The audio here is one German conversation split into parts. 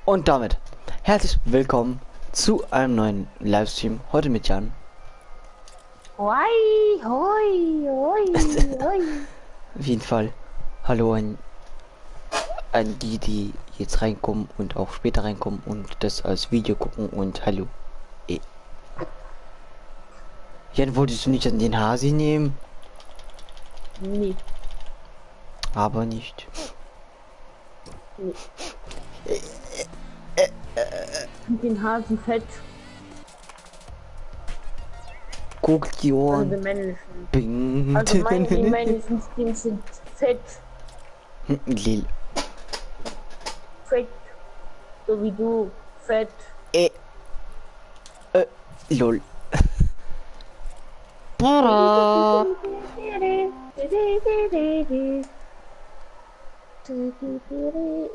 Und damit herzlich willkommen zu einem neuen Livestream. Heute mit Jan. Hoi, hoi, hoi, hoi. Auf jeden Fall hallo an die, die jetzt reinkommen und auch später reinkommen und das als Video gucken und hallo. Jan, wolltest du nicht an den Hasi nehmen? Nee, Aber nicht. nee. Den Hasen fett, Guck die also Ohren. den männlichen. Bing. Also die männlichen Skins sind fett, Lil. fett. So wie du, fett. Lol. Para.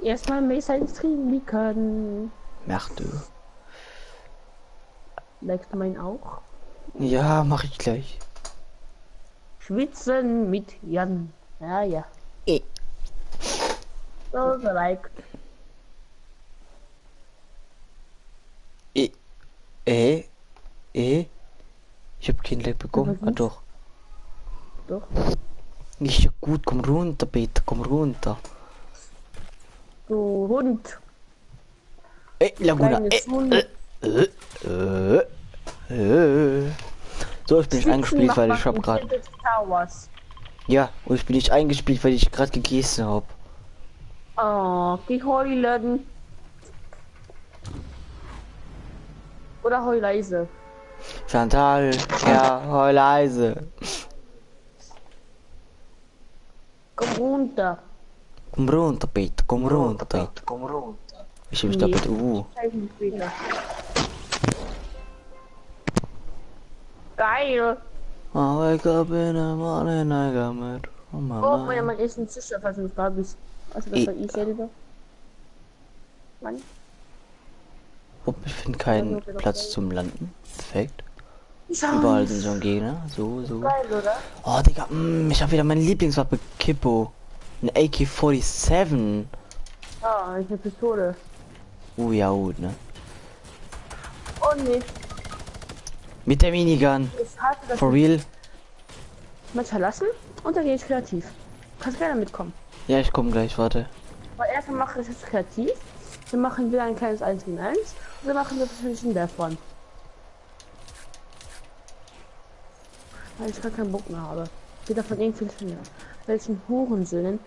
Erstmal Messer Stream können. Merde. Likest du meinen auch? Ja, mach ich gleich. Schwitzen mit Jan. Ja, ja. Eh. So, geliked. Ich hab kein Like bekommen. Aber Ah doch. Doch. Nicht gut, komm runter, bitte, komm runter. Du Hund. Laguna. Kleines Hund. So, ich bin nicht eingespielt, weil ich hab Nachbarn gerade. Tilted Towers. Ja, und ich bin nicht eingespielt, weil ich gerade gegessen hab. Oh, die heulen. Oder heul leise. Chantal, ja, heul leise. Komm runter. Komm runter, bitte, komm runter. Ich hab doppelt Zeig mich später. Geil. I wake up in the morning, I got mad on my Oh, mind. mein ist ein Sicher, falls du nicht da bist. Also das war ich selber. Mann. Ich finde keinen Platz zum Landen. Perfekt. Ich Überall sind schon Gegner. So. Geil, oder? Oh, Digga, ich habe wieder meine Lieblingswaffe, Kippo. Ein AK-47. Ah, ich eine Pistole. Ja, gut, ne? Oh nee, Mit der Minigun. ich hasse das. For real? Mal verlassen und dann gehe ich kreativ. Kannst gerne mitkommen. Ja, ich komme gleich, warte. Aber erstmal mache ich jetzt kreativ. Dann machen wir ein kleines 1 gegen 1. Und dann machen wir zwischen der Front. Weil ich gar keinen Bock mehr habe. Wieder von welchen Hurensöhnen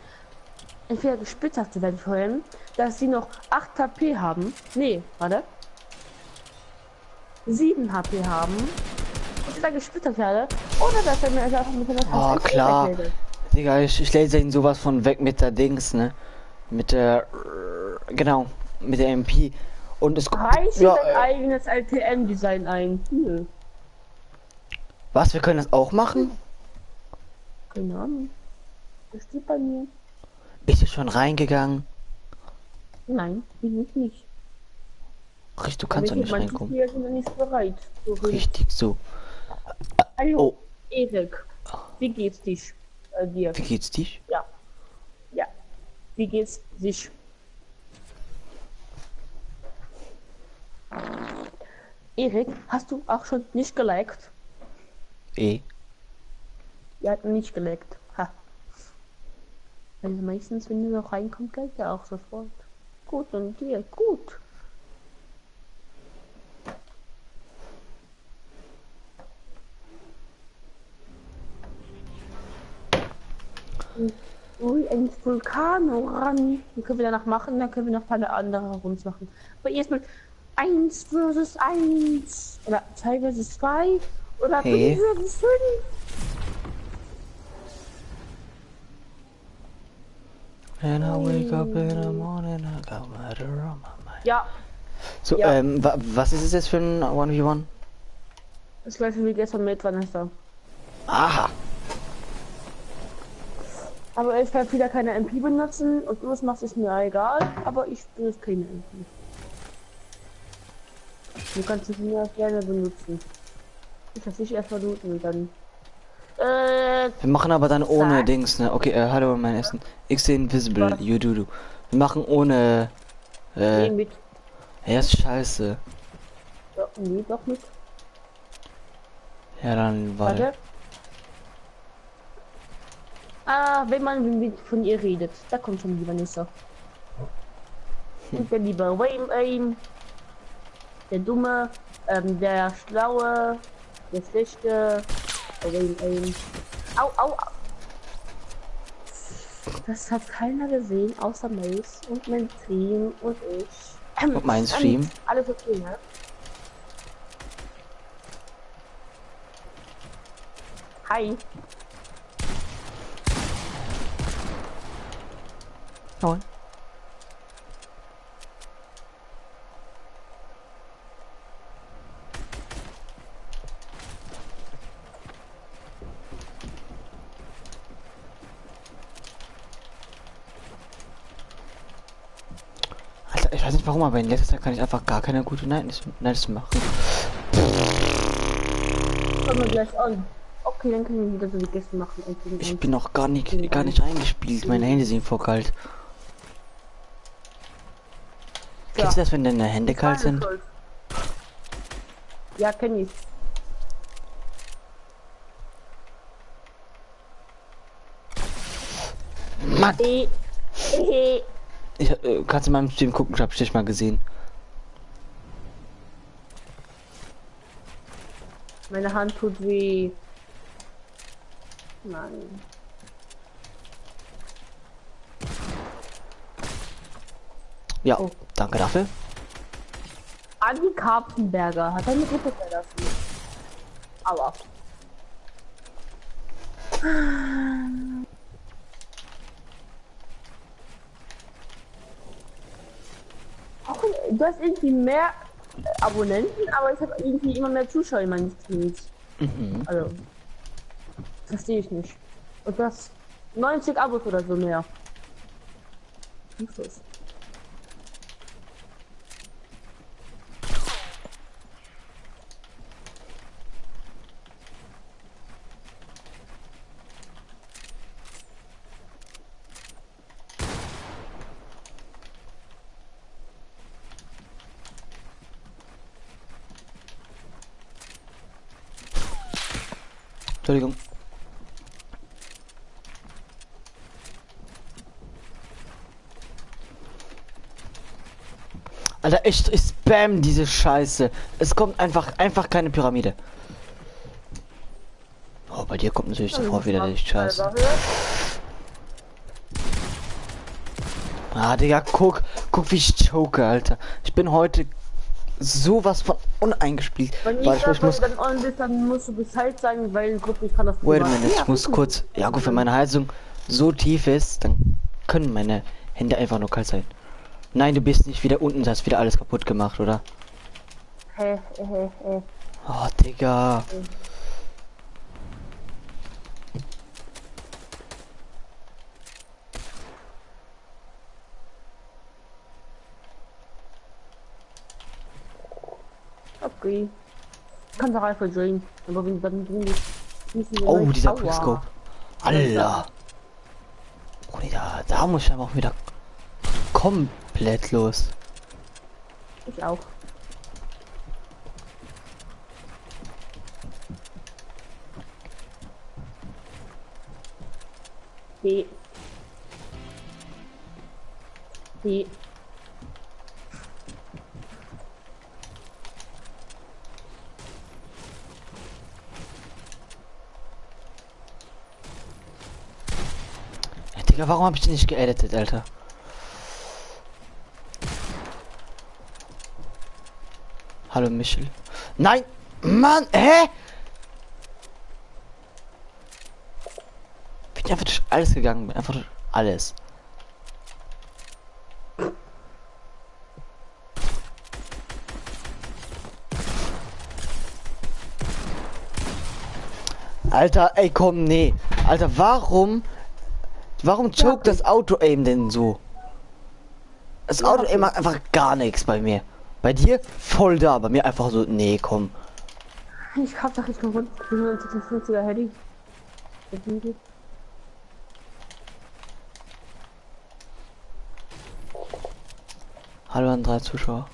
entweder gespitzhafte werde ich heulen, dass sie noch 8 HP haben. Nee, warte. 7 HP haben. Und ich da gespitzert werde. Oder dass er mir einfach mit der Oh, klar. Digga, ich lese ihn sowas von weg mit der Dings, ne? Mit der... Genau. Mit der MP. Und es... Reiche Ja, dein eigenes LTM-Design ein. Nö. was? Wir können das auch machen? Keine Ahnung. Das steht bei mir. Bist du schon reingegangen? Nein, bin ich nicht. Richtig, du kannst doch nicht reinkommen. Wir sind noch nicht bereit. So Richtig so. Hallo, Oh, Erik. Wie geht's dich? Dir? wie geht's dich? Ja. Ja. Wie geht's dich? Erik, hast du auch schon nicht geliked? Er hat nicht geliked. Ha. Also meistens, wenn du noch reinkommt, gleich ja auch sofort. Gut, und dir, gut. Ui, ein Vulkan ran. Die können wir danach machen, dann können wir noch ein paar andere Runden machen. Aber erstmal 1 versus 1. Oder 2 versus 2. Oder 5 Hey. versus 5. And I wake up in the morning, I got murder on my mind. Ja, So, Ja. was ist es jetzt für ein 1v1? das gleiche wie gestern mit Vanessa. Aha. Aber ich werde wieder keine MP benutzen und du das machst, ist mir egal. Aber ich benutze keine MP. Du kannst es mir gerne benutzen. Ich lasse dich erstmal looten und dann. Wir machen aber dann ohne Sag. Dings, ne? Okay, hallo mein Essen. X Invisible, you do. Wir machen ohne Geh mit. Er ist scheiße. Ja, nee, doch nicht. Ja, dann warte. Warte. Ah, wenn man von ihr redet, da kommt schon die Vanessa. Und der liebe Wayne Aim, der Dumme, der Schlaue, der Schlechte, der Wayne Aim. Au, au, au. Das hat keiner gesehen, außer Mace und mein Team und ich. Und mein Stream. Alles okay, ne? Hi. Nein. Alter, ich weiß nicht warum, aber in letzter Zeit kann ich einfach gar keine gute Nights machen. Kommen wir gleich an. Okay, dann können wir wieder so wie gestern machen. Ich bin noch gar nicht eingespielt. Meine Hände sind voll kalt. Kennst du das, wenn deine Hände kalt sind? Ja, kenn ich. Mann! Ich, Kannst du in meinem Stream gucken, ich hab dich mal gesehen. meine Hand tut weh. Mann. Ja, Oh. danke dafür. Adi Karpfenberger hat eine Gruppe verlassen. Aber. Auch, du hast irgendwie mehr Abonnenten, aber ich habe irgendwie immer mehr Zuschauer in meinen Streams. Mhm. Also. Verstehe ich nicht. Und das 90 Abos oder so mehr. Jesus. Entschuldigung. Alter, ich spam diese Scheiße. Es kommt einfach keine Pyramide. Oh, bei dir kommt natürlich sofort wieder die Scheiße. Ah, Digga, guck wie ich choke, Alter. Ich bin heute sowas von uneingespielt. Wenn Weil ich muss. dann on bist, dann musst du Bescheid sagen, weil Gruppe, ich kann das Wait a privat- minute, Ja, ich muss kurz. Ja gut, wenn meine Heizung so tief ist, dann können meine Hände einfach nur kalt sein. Nein, du bist nicht wieder unten, hast wieder alles kaputt gemacht, oder? Oh, Digga. Okay. Kannst auch einfach joinen. Aber wenn dann drin müssen wir Oh, gleich- dieser Aua. Quickscope. Alter. Bruder, da muss ich aber auch wieder komplett los. Ich auch. B. B. Ja, Digga, warum habe ich den nicht geeditet, Alter? Hallo, Michel. Nein! Mann, hä? Bin einfach durch alles gegangen, bin einfach durch alles. Alter, ey, komm, nee. Alter, warum choke das Auto-Aim denn so? Das Auto-Aim macht einfach gar nichts bei mir. Bei dir voll da, bei mir einfach so, nee, komm. Ich hab doch nicht gewonnen. 156er Handy. Hallo an 3 Zuschauer.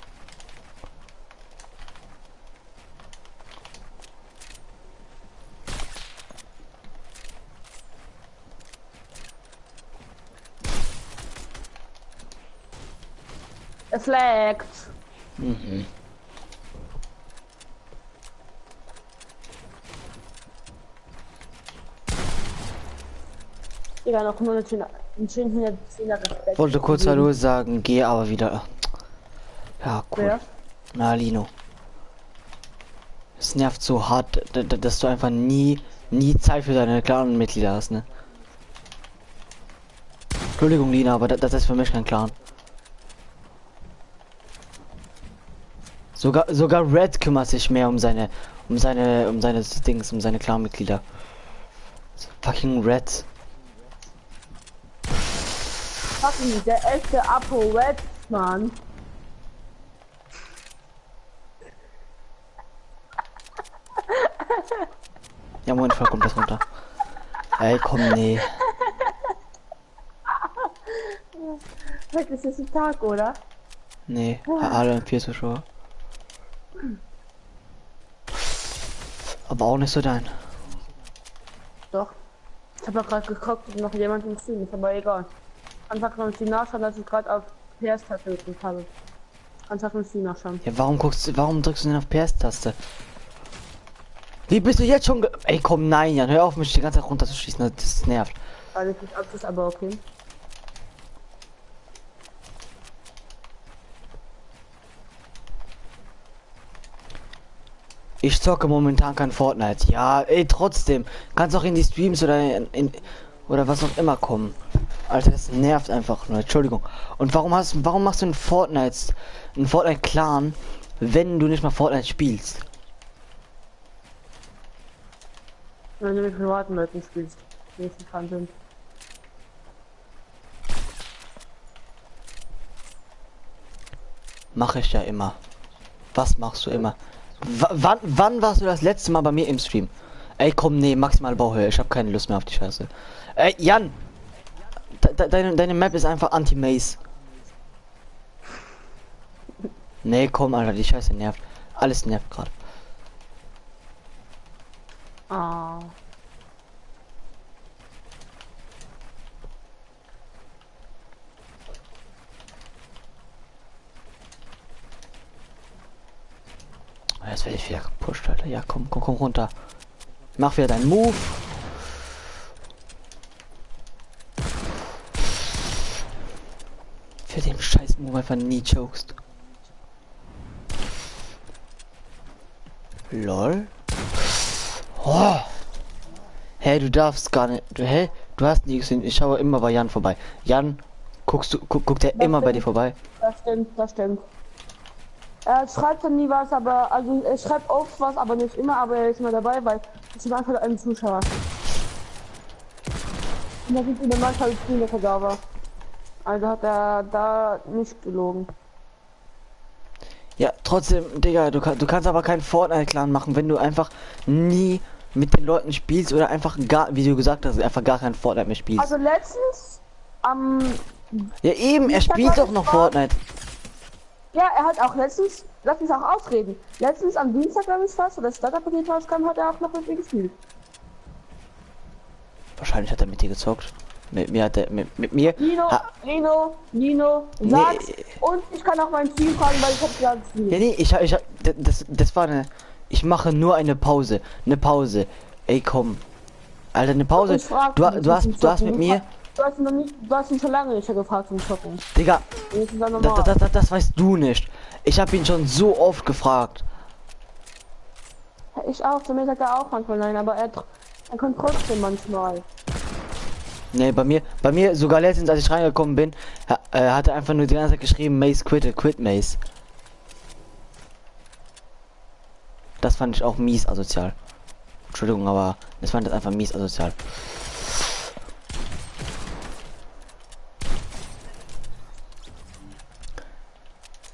Es laggt. Mhm. Digga, noch nur ein schöner Respekt. Wollte kurz Hallo sagen, gehe aber wieder. Ja, cool. Wer? Na, Lino. Es nervt so hart, dass du einfach nie Zeit für deine Clan-Mitglieder hast, ne? Entschuldigung, Lina, aber das ist für mich kein Clan. Sogar Red kümmert sich mehr um seine Dings, um seine Clan-Mitglieder. Fucking Red. Fucking der echte Apo Red, Mann. Ja, Moment, voll kommt das runter. Ey, komm, nee. Heute ist es ein Tag, oder? Nee, alle 4 Zuschauer. Aber auch nicht so dein. Doch. Ich habe gerade geguckt, ob noch jemand im Stream ist, aber egal. Einfach noch die nachschauen, dass ich gerade auf PS-Taste gedrückt habe. Einfach noch die nachschauen. Ja, warum drückst du denn auf PS-Taste? Wie bist du jetzt schon Ey, komm, nein, Jan, hör auf, mich die ganze Zeit runterzuschießen, das nervt. Weil ich nicht ab ist, aber okay. Ich zocke momentan kein Fortnite. Ja, ey, trotzdem. Kannst auch in die Streams oder was auch immer kommen. Alter, das nervt einfach nur. Entschuldigung. Und warum machst du einen Fortnite-Clan, wenn du nicht mal Fortnite spielst? Wenn du mit privaten Leuten spielst, die nicht bekannt sind. Mache ich ja immer. Was machst du immer? Wann warst du das letzte Mal bei mir im Stream? Ey, komm, nee, maximal Bauhöhe. Ich habe keine Lust mehr auf die Scheiße. Ey, Jan! Deine Map ist einfach Anti-Maze. Nee, komm, Alter, die Scheiße nervt. Alles nervt gerade. Ah. Jetzt werde ich wieder gepusht, Alter. Ja, komm runter. Mach wieder deinen Move. Für den scheiß Move einfach nie chokest. Lol. Oh. Hey, du darfst gar nicht. Du hast nie gesehen. Ich schaue immer bei Jan vorbei. Jan, guckt er immer bei dir vorbei? Das stimmt, das stimmt. Er schreibt dann nie was, aber also er schreibt oft was, aber nicht immer, aber er ist immer dabei, weil ich bin einfach ein Zuschauer. Und da gibt es manchmal viele Vergabe. Also hat er da nicht gelogen. Ja, trotzdem, Digga, du kannst aber keinen Fortnite-Clan machen, wenn du einfach nie mit den Leuten spielst oder einfach gar, wie du gesagt hast, einfach gar kein Fortnite mehr spielst. Also letztens Ja eben, er spielt doch noch Fortnite. ja, er hat auch letztens, lass mich auch ausreden. Letztens am Dienstag, glaube ich fast, oder das Starter-Paket rauskam, hat er auch noch mit mir gespielt. Wahrscheinlich hat er mit dir gezockt. Mit mir hat er mit mir. Lino, sag's. Und ich kann auch mein Team fragen, weil ich hab gerade Ja, nee, das war eine. Ich mache nur eine Pause. Eine Pause. Ey, komm. Alter, eine Pause. Du hast mit mir. Du hast ihn schon lange nicht gefragt zum Zocken. Digga, das weißt du nicht. Ich habe ihn schon so oft gefragt. Ich auch, zu mir sagt er auch manchmal nein, aber er kommt trotzdem manchmal. Nee, bei mir, sogar letztens, als ich reingekommen bin, hat er einfach nur die ganze Zeit geschrieben, Maze quit Maze. Das fand ich auch mies asozial. Entschuldigung, aber das fand ich einfach mies asozial.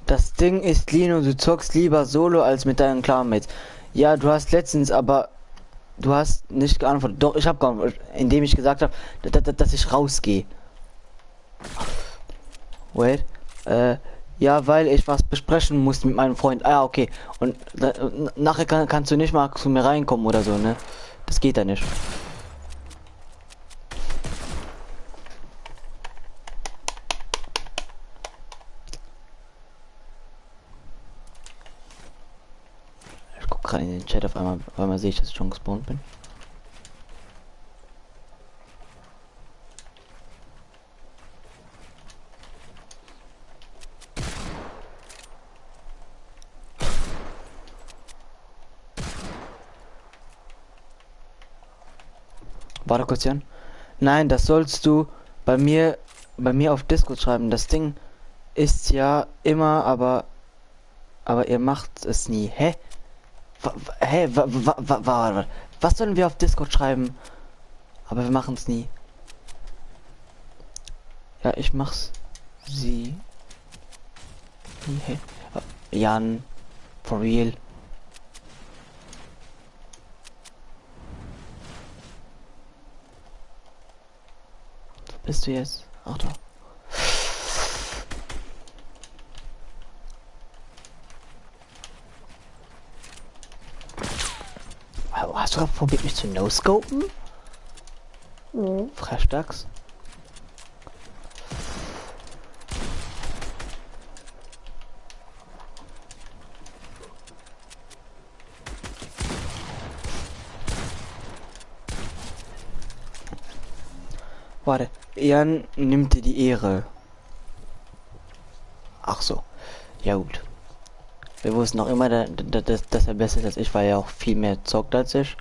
Das Ding ist, Lino, du zockst lieber solo als mit deinen Clanmates. Ja, du hast letztens, aber du hast nicht geantwortet. Doch, ich habe geantwortet, indem ich gesagt habe, dass ich rausgehe. Wait. Ja, weil ich was besprechen muss mit meinem Freund. Ah, okay. Und nachher kannst du nicht mal zu mir reinkommen oder so, ne? Das geht ja nicht. gerade in den Chat auf einmal sehe ich, dass ich schon gespawnt bin. Warte kurz, Jan. Nein, das sollst du bei mir auf Discord schreiben. Das Ding ist ja immer, aber ihr macht es nie. Hä? Hä? Was sollen wir auf Discord schreiben? Aber wir machen es nie. Ja, ich mach's. Sie. Hä? Jan. For real. Wo bist du jetzt? Ach da. Hast du gerade probiert, mich zu no-scopen? Nee. Frechdachs. Warte, Jan nimmt dir die Ehre. Ach so. Ja gut. Wir wussten auch immer, dass er besser ist als ich, weil er auch viel mehr zockt als ich.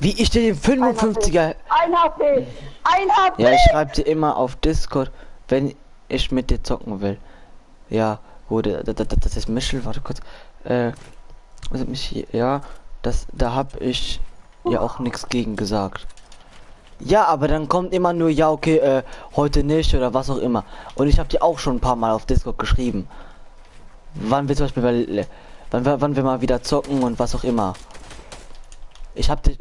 Wie ich dir den 55er... Ein HP! Ein HP! Ja, ich schreibe dir immer auf Discord, wenn ich mit dir zocken will. Ja, gut, das ist Michel, warte kurz. Also mich hier, ja, da hab ich ja auch nichts gegen gesagt. Ja, aber dann kommt immer nur, ja, okay, heute nicht oder was auch immer. Und ich habe dir auch schon ein paar Mal auf Discord geschrieben. Wann wir zum Beispiel, wann wir mal wieder zocken und was auch immer.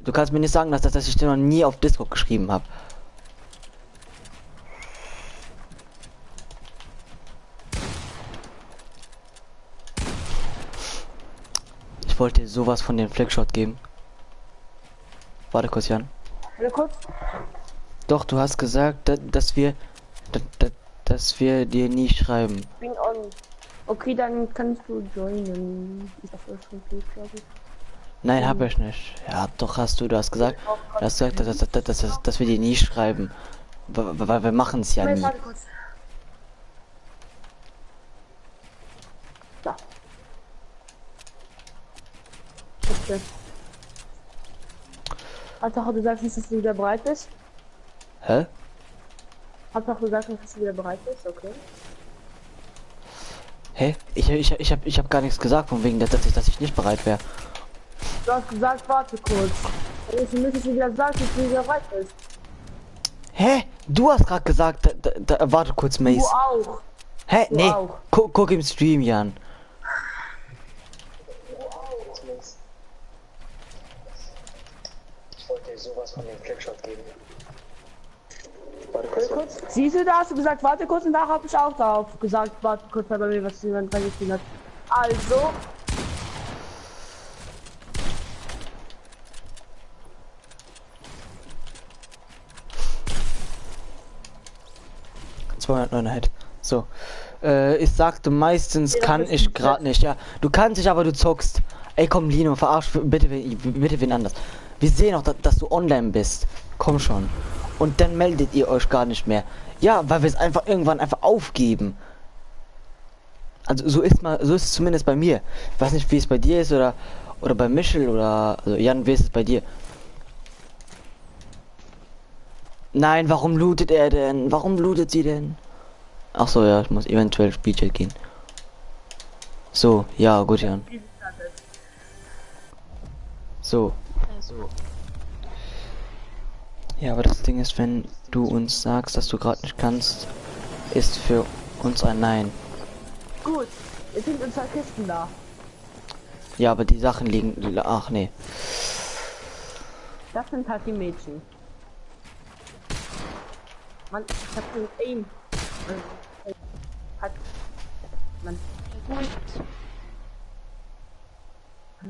Du kannst mir nicht sagen, dass ich dir noch nie auf Discord geschrieben habe. Ich wollte dir sowas von den Flickshot geben. Warte kurz, Jan. Warte kurz. Doch, du hast gesagt, dass wir dir nie schreiben. Ich bin on. Okay, dann kannst du joinen. Ich hab das schon viel, glaube ich. Nein, hab ich nicht. Ja, doch hast du hast gesagt, dass wir dir nie schreiben. Weil wir machen es ja nie. Warte kurz. Da. Okay. Hast du gesagt, dass du wieder bereit bist? Hä? Hast du gesagt, dass du wieder bereit bist? Okay. Hä? Ich hab gar nichts gesagt, von wegen, dass ich nicht bereit wäre. Du hast gesagt, warte kurz. Also müsstest du wieder sagen, dass du wieder bereit bist. Hä? Du hast gerade gesagt, warte kurz, Mace. Du auch. Hä? Du Nee. auch. Guck im Stream, Jan. Ich wollte dir sowas von dem Flickshot geben. Warte kurz. Siehst du, da hast du gesagt, warte kurz, und da habe ich auch darauf gesagt, warte kurz, weil bei mir was jemand reingespielt hat. Also. 209 so. Ich sagte meistens kann ich gerade nicht. Ja, du kannst dich, aber du zockst. Ey, komm, Lino, verarsch bitte wen anders. Wir sehen auch, dass du online bist. Komm schon. Und dann meldet ihr euch gar nicht mehr. Ja, weil wir es einfach irgendwann einfach aufgeben. Also so ist es zumindest bei mir. Ich weiß nicht, wie es bei dir ist oder bei Michel oder also Jan, wie ist es bei dir? Nein, warum lootet er denn? Warum lootet sie denn? Ach so, ja, ich muss eventuell Spielchat gehen. So, ja, gut, Jan. So. Ja, aber das Ding ist, wenn du uns sagst, dass du gerade nicht kannst, ist für uns ein Nein. Gut, jetzt sind uns 2 Kisten da. Ja, aber die Sachen liegen... Ach, nee. Das sind halt die Mädchen. Mann, ich hab den Aim. Hat. Mann.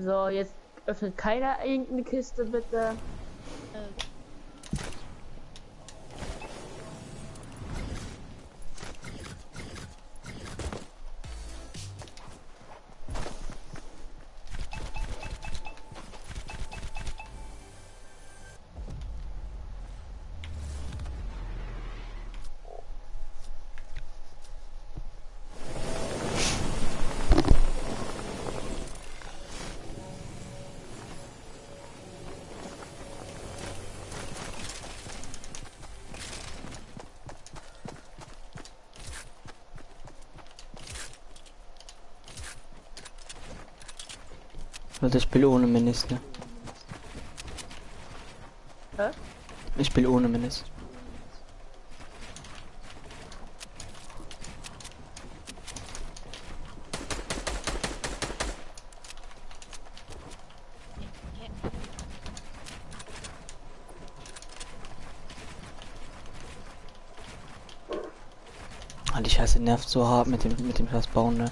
So, jetzt öffnet keiner irgendeine Kiste, bitte. Also ich spiele ohne Minis, ne? Hä? Ich spiele ohne Minis. Ah, die Scheiße nervt so hart mit dem Scheiß bauen, ne?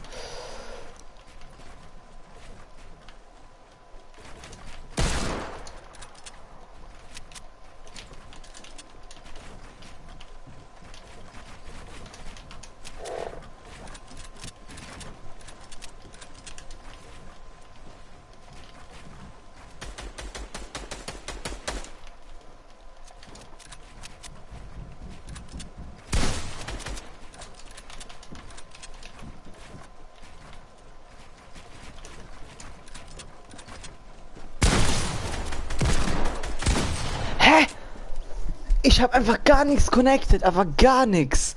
Hä? Ich habe einfach gar nichts connected, aber gar nichts.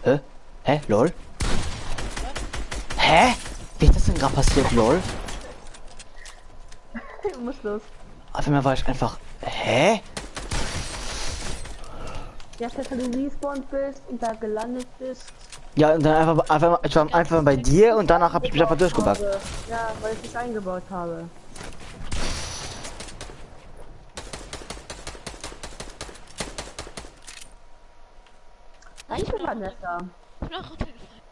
Hä? Hä? Lol? Hä? Wie ist das denn gerade passiert, lol? Muss los. Auf einmal war ich einfach. Hä? Ja, dass du respawned bist und da gelandet bist. Ja, und dann einfach ich war einfach bei dir und danach habe ich mich einfach durchgebackt. Ja, weil ich dich eingebaut habe. Danke, Vanessa. Ich bin auch runtergefallen.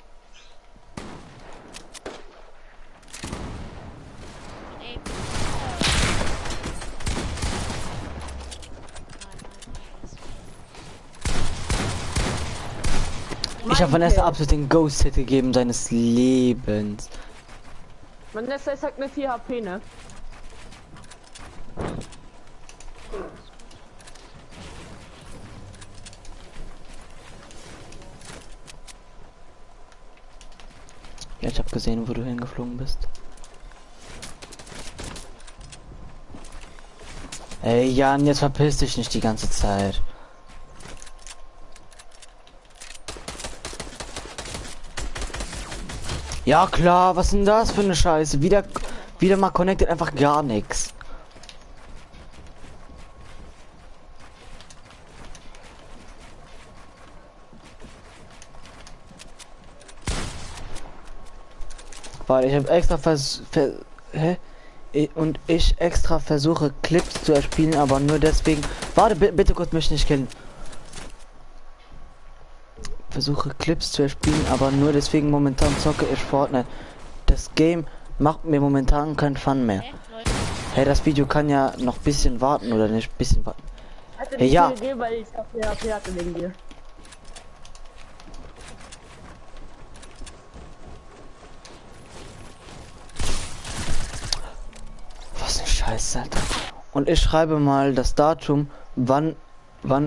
Ey. Ich habe Vanessa absolut den Ghost-Hit gegeben seines Lebens. Vanessa ist halt mit 4 HP, ne? Ja, ich habe gesehen, wo du hingeflogen bist. Ey, Jan, jetzt verpiss dich nicht die ganze Zeit. Ja klar, was denn das für eine Scheiße? Wieder mal connected, einfach gar nichts. Weil ich habe extra und ich extra versuche Clips zu erspielen, aber nur deswegen. Warte, bitte kurz mich nicht killen. Versuche Clips zu erspielen, aber nur deswegen momentan zocke ich Fortnite. Das Game macht mir momentan keinen Fun mehr. Leute. Hey, das Video kann ja noch bisschen warten oder nicht bisschen warten. Hatte Hey, nicht ja. viel gegeben, weil ich auf der HP hatte wegen dir. Was eine Scheiße, Alter. Und ich schreibe mal das Datum, wann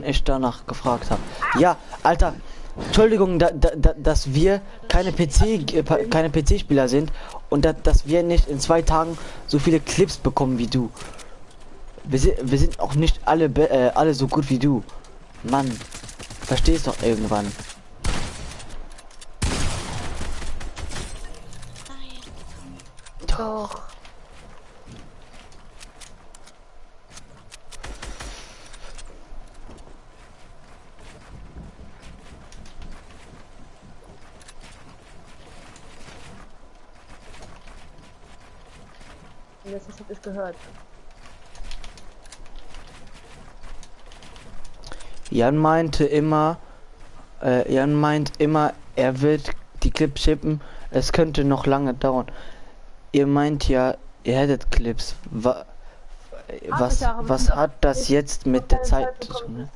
ich danach gefragt habe. Ja, Alter. Entschuldigung, dass wir keine PC-Spieler sind und dass wir nicht in 2 Tagen so viele Clips bekommen wie du. Wir sind auch nicht alle so gut wie du. Mann, verstehst doch irgendwann. Nein. Doch. Das hab ich gehört. Jan meint immer, er wird die Clips schippen. Es könnte noch lange dauern. Ihr meint ja, ihr hättet Clips. Was hat das jetzt mit der Zeit zu tun? Ne?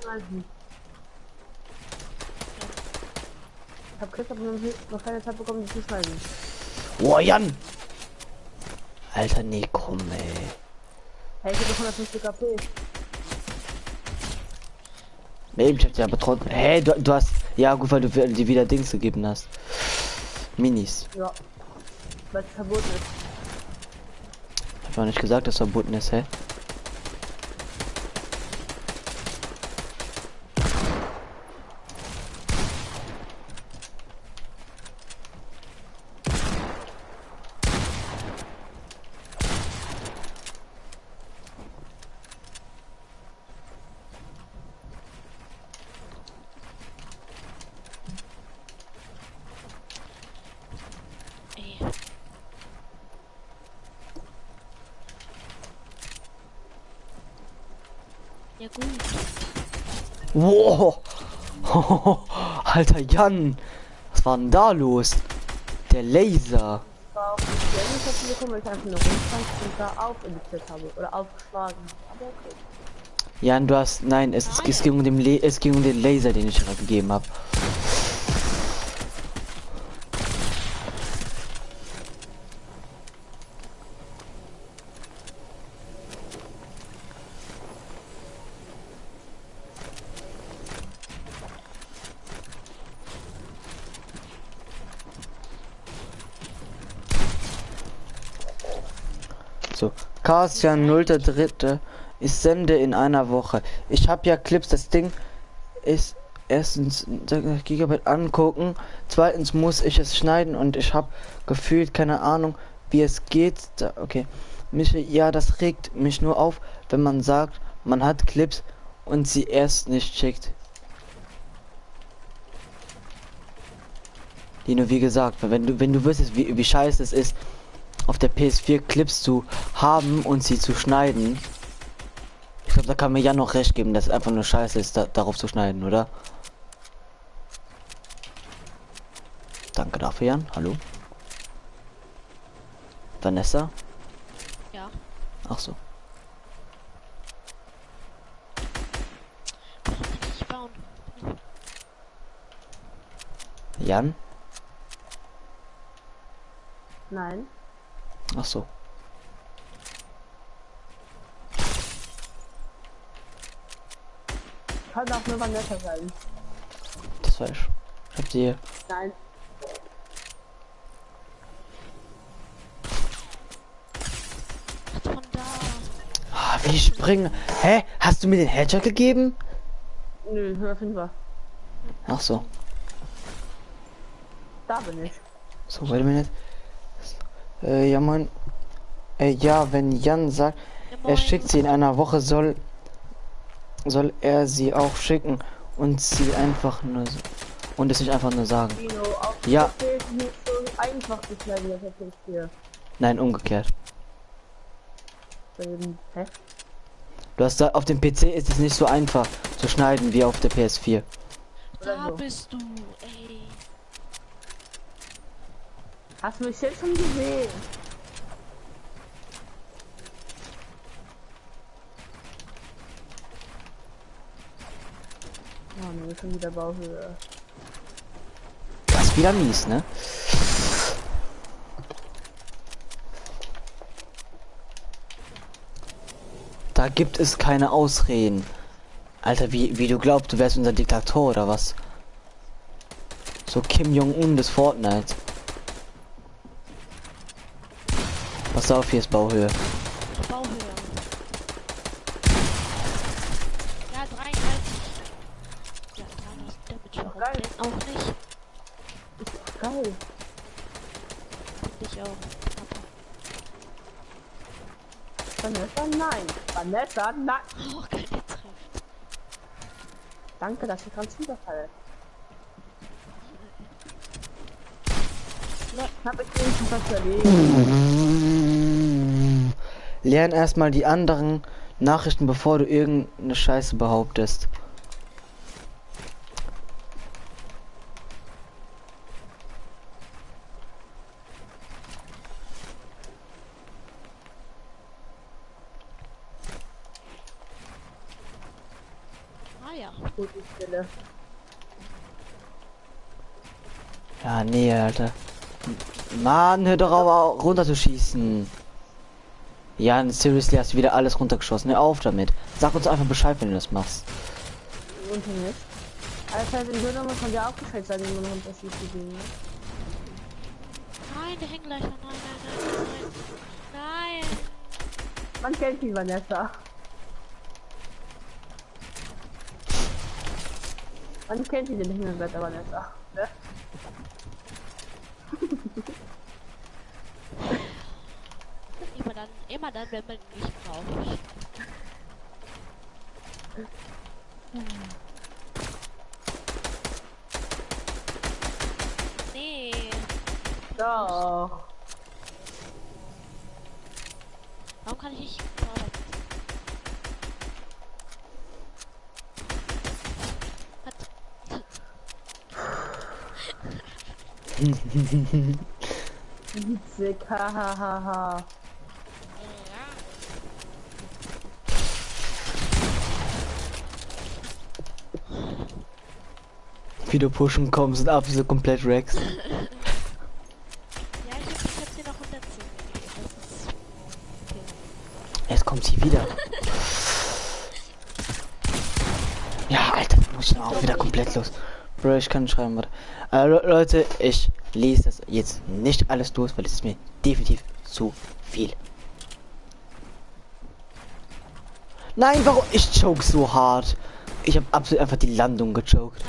Ich hab Clips, aber noch keine Zeit bekommen, die zu schneiden. Oh, Jan! Alter, nee, komm, ey. Hey, ich hab doch 150 KP. Nee, ich hab dir aber trotzdem. Hey, du hast. Ja, gut, weil du die wieder Dings gegeben hast. Minis. Ja. Weil es verboten ist. Hab ich auch nicht gesagt, dass verboten ist, hä? Ja gut. Wow. Alter Jan. Was war denn da los? Der Laser. War auch nicht dazu gekommen, weil ich einfach nur rumstand und da aufeditiert habe oder aufgeschlagen habe. Aber okay. Jan, du hast. Nein, es ging um es ging um den Laser, den ich gerade gegeben habe. So, Carstian 0.3. Ich sende in einer Woche. Ich habe ja Clips. Das Ding ist erstens Gigabyte angucken. Zweitens muss ich es schneiden und ich habe gefühlt keine Ahnung, wie es geht. Okay. Ja, das regt mich nur auf, wenn man sagt, man hat Clips und sie erst nicht schickt. Dino, wie gesagt, wenn du wüsstest, wie scheiße es ist, auf der PS4 Clips zu haben und sie zu schneiden. Ich glaube, da kann mir ja noch recht geben, dass es einfach nur scheiße ist, darauf zu schneiden, oder? Danke dafür, Jan. Hallo. Vanessa? Ja. Ach so. Warum kann ich nicht bauen? Jan? Nein. Ach so. Kann auch nur Vanessa sein. Das war ich. Ich hab die. Nein. Von da. Ah, wie ich springe. Hä? Hast du mir den Headshot gegeben? Nö, hör war. Ach so. Da bin ich. So, warte mal. Ja, moin. Ja, wenn Jan sagt, Ja, er moin. schickt sie in einer Woche, soll er sie auch schicken und sie einfach nur und es nicht einfach nur sagen. Dino, auf Ja. der PC ist nicht so einfach zu schneiden, das jetzt hier. Nein, umgekehrt. Hä? Du hast da, auf dem PC ist es nicht so einfach zu schneiden wie auf der PS4. Da so. bist du, ey. Hast du mich jetzt schon gesehen? Oh ne, schon wieder Bauhöhe. Das ist wieder mies, ne? Da gibt es keine Ausreden. Alter, wie du glaubst, du wärst unser Diktator oder was? So Kim Jong-un des Fortnite. Pass auf, hier ist Bauhöhe. Bauhöhe. Ja, 33. Ja, 300 Damage. Warum Geil. denn auch nicht? Geil. Finde ich auch. Vanessa, nein. Vanessa, nein. Oh, keine Treff. Danke, dass ich ganz überfalle. Hab ich wenigstens was erledigt. Lern erstmal die anderen Nachrichten, bevor du irgendeine Scheiße behauptest. Ah ja. Gute Stelle. Ja, nee, Alter. Mann, hör doch auf, runter zu schießen. Ja, seriously, hast du wieder alles runtergeschossen. Hör auf damit. Sag uns einfach Bescheid, wenn du das machst. Und nicht. Das heißt, im Grunde muss man ja aufgestellt sein, wenn man noch Unterschied gesehen hat. Nein, der Hängleicher. Nein, nein, nein, nein. Nein. Man kennt die Vanessa. Man kennt die den Himmelbett der Vanessa. Ne? Immer dann, wenn man ihn nicht braucht. Nee. Doch. Warum kann ich nicht bearbeiten? Witzig, hahaha. Ja. Wie du pushen kommst und ab so komplett Rex. Ja, ich hab jetzt hier noch 110. Das ist okay. Jetzt kommt sie wieder. Ja, Alter, muss ich auch wieder komplett los. Bro, ich kann nicht schreiben, warte. Leute, ich lese das jetzt nicht alles durch, weil es ist mir definitiv zu viel. Nein, warum? Ich choke so hart. Ich habe absolut einfach die Landung gechoked.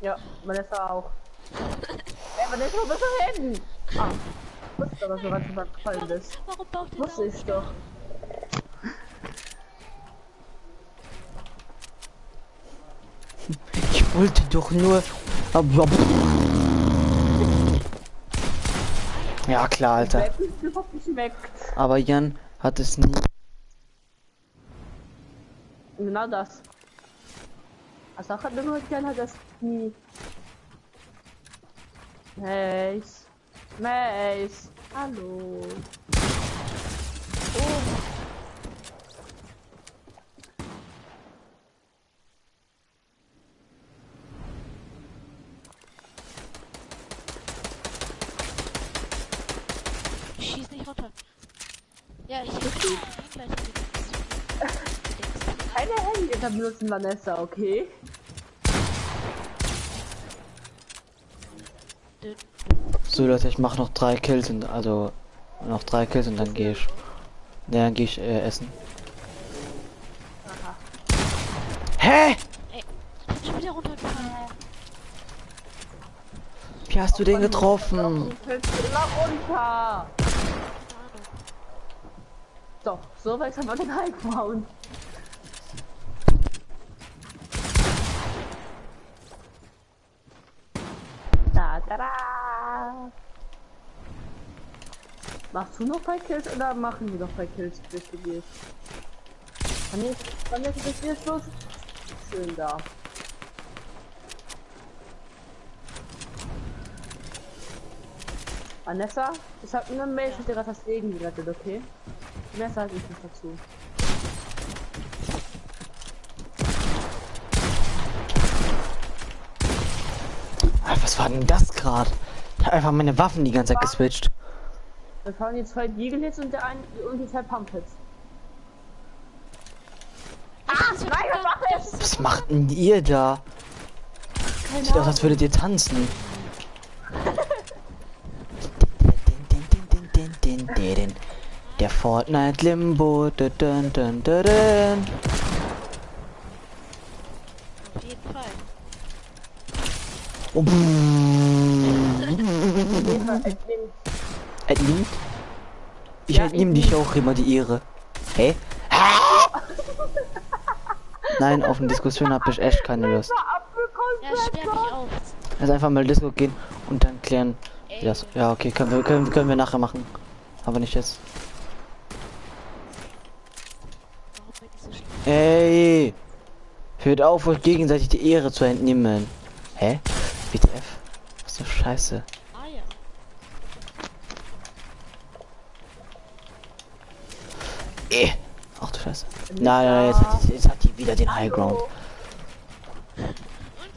Ja, Vanessa auch. Ey, Vanessa, wo bist du hin? Ah, wusste aber so, was du gefallen bist. Warum baut der Wusste ich doch. Ich wollte doch nur... Ja, klar, Alter. Wer ist überhaupt nicht schmeckt? Aber Jan hat es nie... Genau das. Also auch hat nur gerne das nie. Mace. Mace. Hallo. Oh. Ich schieß nicht runter. Ja, ich bin gleich Keine Handy benutzen, Vanessa, okay? So Leute, ich mache noch 3 Kills und also noch 3 Kills und dann gehe ich. Ja, dann gehe ich essen. Aha. Hä? Ey, ich bin schon wieder runtergefallen. Wie hast du den getroffen? Du fällst immer runter. Keine Ahnung. So, so weit haben wir den High Ground. Da, da, da. Machst du noch 3 Kills oder machen wir noch 3 Kills, bis du gehst? Wann ist das hier Schluss? Schön da. Vanessa, ich hab nur eine Mail, ich hab dir gerade das Leben gerettet, okay? Mehr sage ich nicht dazu. Was war denn das gerade? Ich hab einfach meine Waffen die ganze Zeit geswitcht. Wir fahren die 2 Deagle Hits und die 2 Pump Hits. Ah, nein, was macht er? Was macht denn ihr da? Keine Sieht aus, Ahnung. als würdet ihr tanzen. Der Fortnite Limbo. Auf jeden Fall. Oh, Edmund? Ich Ja, entnehme dich auch immer die Ehre. Hä? Nein, auf eine Diskussion habe ich echt keine Lust. Ja, sperr mich auf. Also einfach mal Disco gehen und dann klären. Ey, Wie das, ja, okay, können wir nachher machen. Aber nicht jetzt. warum bin ich so schlimm? Ey! Hört auf, euch gegenseitig die Ehre zu entnehmen. Hä? WTF? Was für Scheiße. Ah ja. Ach du Scheiße. Nein, jetzt hat die wieder den High Ground. Und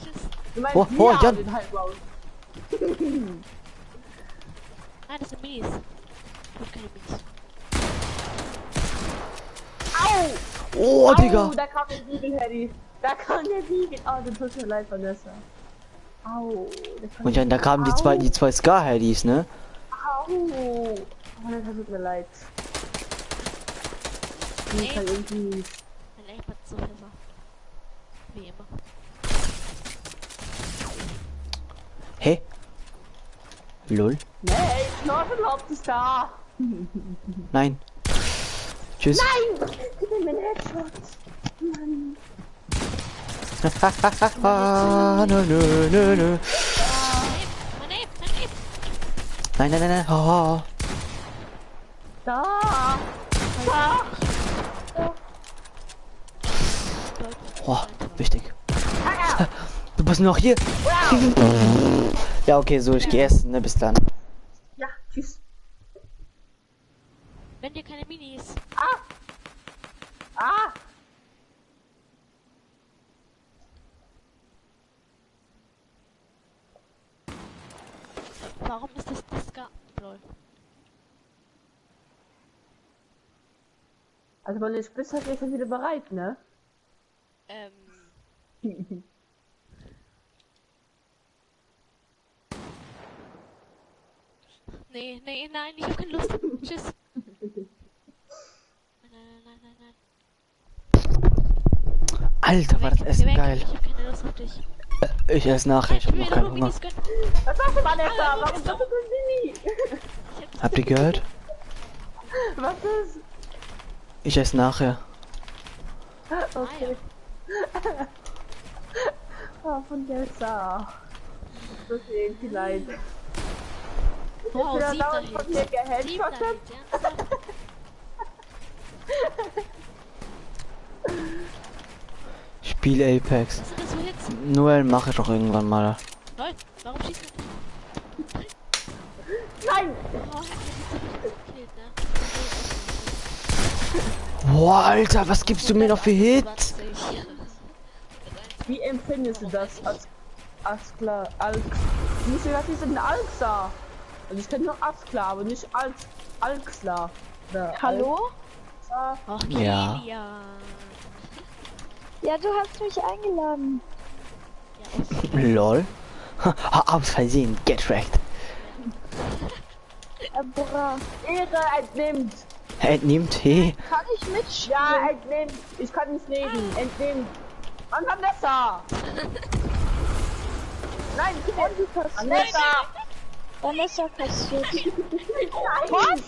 tschüss. Du meinst, Oh, wir oh, haben Jan. den High Ground. Nein, das sind Minis. Gut, keine Minis. Au! Oh, Digga. Da kam der Deagle, Harry. Da kam der Deagle. Oh, du tust mir leid, Vanessa. Au. Und dann da kamen die zwei Scar-Headies, ne? Au. Vanessa, tut mir leid. Die ist halt irgendwie... Mein Aim hat so immer. Wie immer. Hä? Lol. Nee, Knorpelhaupt ist da. Nein. Tschüss. Nein! Gib mir meinen Headshot. Mann. Ah, nö, nö, nö, nö. Mein Aim. Nein. Oh. Da. Da. Oh, wichtig. Du bist noch hier. Ja, okay, so, ich gehe essen, ne? Bis dann. Ja, tschüss. Wenn dir keine Minis. Ah! Warum ist das gar... Lol. Also meine Spitze hat jetzt wieder bereit, ne? Nee, nee, nein, ich hab keine Lust. Tschüss. Nein. Alter, war das Geh Essen weg. geil. Ich hab keine Lust auf dich. Ich esse nachher, ich hab will noch mir keinen nur Hunger. Minis gönnen. Was machst du, Vanessa? Warum sagst du Mini? Habt ihr gehört? Was ist? Ich esse nachher. Okay. Oh, Vanessa. Das ist irgendwie leid. Wow, wieder 7 dauernd von mir Hits. 7 geheadshottet? Hits, ernsthaft? Spiel Apex. Was sind das für Hits? Noel mache ich doch irgendwann mal. Lol, warum schießt man? Nein! Oh, gekillt, ne? Boah, Alter, was gibst du mir noch für Hits? 20. Wie empfindest du das als klar? Wie ist das ist ein Alxa? Also ich kenne nur Askla, aber nicht Alxla. Hallo? Alxa. Ach, Ja. Kilian. Ja, du hast mich eingeladen. Ja, LOL. Aus Versehen, get wrecked. Bra. Ehre entnimmt. Entnimmt, hey. Kann ich mitspielen? Ja, entnimmt. Ich kann nicht reden. Entnimmt. An Vanessa. Nein, Vanessa. Vanessa passiert. Was?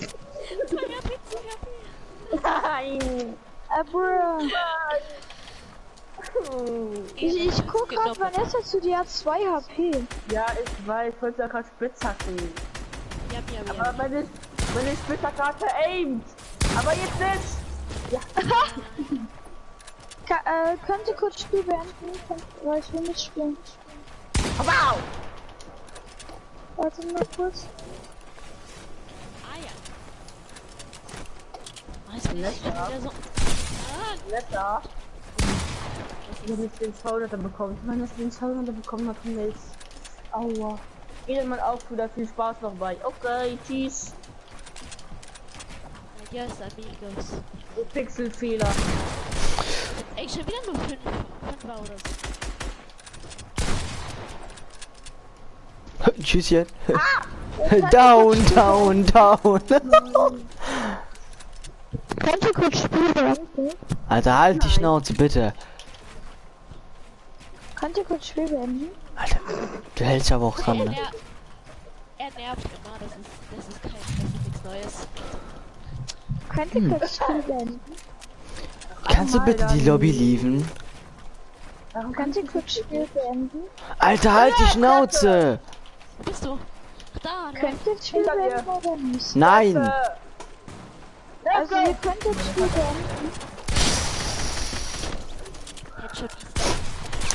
Nein. Bra. Ich guck grad, Gedoppelt. Vanessa zu dir hat 2 HP. Ja, ich weiß, ich wollte ja gerade Spitzhacken. Ja. Aber meine Spitzhacke hat aimt. Aber jetzt nicht. Könnt ihr kurz Spiel beenden? Weil ich will mitspielen. Wow. Warte mal kurz. Ah ja. Weiß nicht, ich hab wieder so... Letter. Ich habe nicht den Schauder bekommen. Ich meine, dass ich den Schauder bekommen habe von Mails. Aua. Geht mal auf, wieder viel Spaß noch bei. Okay, tschüss. Adios, amigos. Oh, Pixelfehler. Ey, schon wieder nur 5 war oder so. Tschüsschen. Down. Könnt ihr kurz Spiel beenden? Alter, halt die Schnauze, bitte. Könnt ihr kurz Spiel beenden? Alter, du hältst aber auch dran, ne? Er nervt immer, das ist nichts Neues. Könnt ihr kurz Spiel beenden? Kannst du bitte die Lobby leaven? Könnt ihr kurz Spiel beenden? Alter, halt die Schnauze! Wo bist du? Ach, da, ne? Könnt ihr Spiel Hinter dir. beenden oder nicht? Nein! Also ihr könnt das Spiel beenden. Headshot.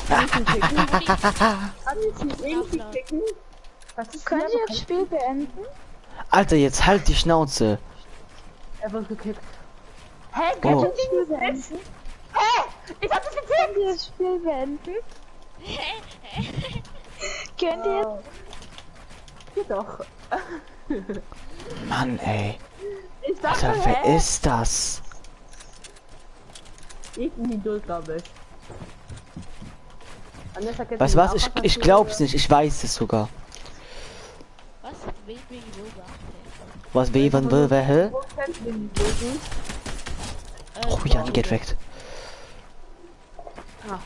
Kann ich nicht irgendwie klicken? Was ist Könnt ihr das Spiel beenden? Alter, jetzt halt die Schnauze. Er wird gekickt. Hä? Oh. Könnt Das Spiel ihr nicht? beenden? Hä? Ich hab das gekickt! Könnt ihr das Spiel beenden? Könnt ihr Geht doch. Mann, ey. Ich dachte, Alter, wer ist das? Irgendwie durch, glaube ich. Weißt du was? Ich glaub's nicht, ich weiß es sogar. Was? Wen will ich so sagen? Was, wie, wann, wo, wer, hä? Wo kennst du den Bogen? Oh, Jan, get weg. Ah.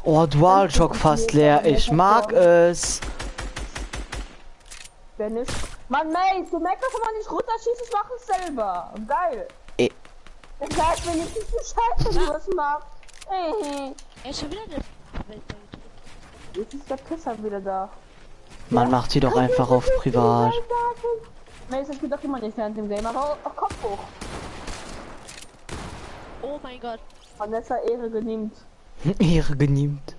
Oh, Dualshock fast leer. Ich mag es. Wenn nicht. Mann, Mace, du merkst, dass man nicht runterschießt, ich mach es selber. Geil. Eh. Ich sag mir nicht, wie scheiße du das machst. Er ist schon wieder eine Welt bei Jetzt ist der Pisser wieder da. Man macht sie doch einfach auf privat. Mace, das geht doch immer nicht während dem Game, aber auf Kopf hoch. Oh mein Gott. Vanessa Ehre genimmt. Ehre genimmt.